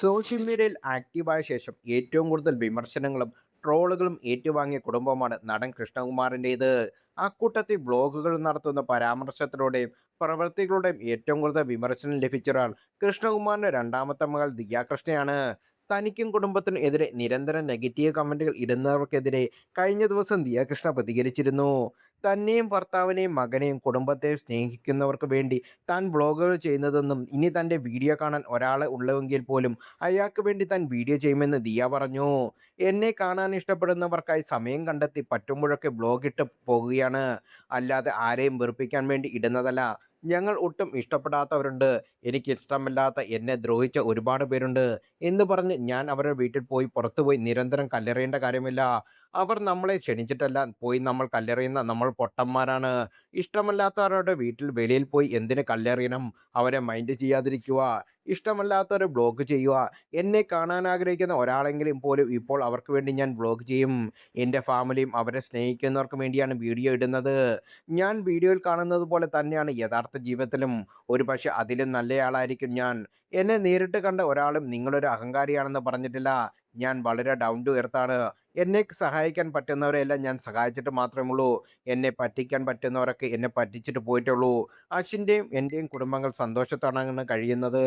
Social മീഡിയയിൽ ആക്റ്റീവായ ശേഷം ഏറ്റവും കൂടുതൽ വിമർശനങ്ങളും ട്രോളുകളും ഏറ്റുവാങ്ങിയ കുടുംബമാണ് നടൻ കൃഷ്ണകുമാറിൻ്റേത്. അക്കൂട്ടത്തിൽ ബ്ലോഗുകൾ നടത്തുന്ന പരാമർശത്തിലൂടെയും പ്രവൃത്തികളുടെയും ഏറ്റവും കൂടുതൽ വിമർശനം ലഭിച്ച ഒരാൾ കൃഷ്ണകുമാറിൻ്റെ രണ്ടാമത്തെ മകൾ ദിയാകൃഷ്ണയാണ്. തനിക്കും കുടുംബത്തിനും എതിരെ നിരന്തരം നെഗറ്റീവ് കമൻറ്റുകൾ ഇടുന്നവർക്കെതിരെ കഴിഞ്ഞ ദിവസം ദിയാകൃഷ്ണ പ്രതികരിച്ചിരുന്നു. തന്നെയും ഭർത്താവിനെയും മകനെയും കുടുംബത്തെയും സ്നേഹിക്കുന്നവർക്ക് വേണ്ടി താൻ വ്ളോഗുകൾ ചെയ്യുന്നതെന്നും ഇനി തൻ്റെ വീഡിയോ കാണാൻ ഒരാൾ ഉള്ളെങ്കിൽ പോലും അയാൾക്ക് വേണ്ടി താൻ വീഡിയോ ചെയ്യുമെന്ന് ദിയ പറഞ്ഞു. എന്നെ കാണാൻ ഇഷ്ടപ്പെടുന്നവർക്കായി സമയം കണ്ടെത്തി പറ്റുമ്പോഴൊക്കെ വ്ളോഗിട്ട് പോകുകയാണ്, അല്ലാതെ ആരെയും വെറുപ്പിക്കാൻ വേണ്ടി ഇടുന്നതല്ല. ഞങ്ങൾ ഒട്ടും ഇഷ്ടപ്പെടാത്തവരുണ്ട്, എനിക്കിഷ്ടമല്ലാത്ത എന്നെ ദ്രോഹിച്ച ഒരുപാട് പേരുണ്ട് എന്ന് പറഞ്ഞ് ഞാൻ അവരുടെ വീട്ടിൽ പോയി പുറത്തുപോയി നിരന്തരം കല്ലെറിയേണ്ട കാര്യമില്ല. അവർ നമ്മളെ ക്ഷണിച്ചിട്ടല്ല പോയി നമ്മൾ കല്ലെറിയുന്ന നമ്മൾ പൊട്ടന്മാരാണ്. ഇഷ്ടമല്ലാത്തവരുടെ വീട്ടിൽ വെളിയിൽ പോയി എന്തിന് കല്ലെറിയണം? അവരെ മൈൻഡ് ചെയ്യാതിരിക്കുക. ഇഷ്ടമല്ലാത്തവരെ ബ്ലോക്ക് ചെയ്യുക. എന്നെ കാണാൻ ആഗ്രഹിക്കുന്ന ഒരാളെങ്കിലും പോലും ഇപ്പോൾ അവർക്ക് വേണ്ടി ഞാൻ ബ്ലോക്ക് ചെയ്യും. എൻ്റെ ഫാമിലിയും അവരെ സ്നേഹിക്കുന്നവർക്ക് വേണ്ടിയാണ് വീഡിയോ ഇടുന്നത്. ഞാൻ വീഡിയോയിൽ കാണുന്നത് പോലെ തന്നെയാണ് യഥാർത്ഥ ജീവിതത്തിലും. ഒരുപക്ഷെ അതിലും നല്ലയാളായിരിക്കും ഞാൻ. എന്നെ നേരിട്ട് കണ്ട ഒരാളും നിങ്ങളൊരു അഹങ്കാരിയാണെന്ന് പറഞ്ഞിട്ടില്ല. ഞാൻ വളരെ ഡൗൺ ടു എർത്ത് ആണ്. എന്നെ സഹായിക്കാൻ പറ്റുന്നവരെയെല്ലാം ഞാൻ സഹായിച്ചിട്ട് മാത്രമേ ഉള്ളൂ. എന്നെ പറ്റിക്കാൻ പറ്റുന്നവരൊക്കെ എന്നെ പറ്റിച്ചിട്ട് പോയിട്ടുള്ളൂ. അശ്വിൻ്റെയും എൻ്റെയും കുടുംബങ്ങൾ സന്തോഷത്തോടെയാണ് കഴിയുന്നത്.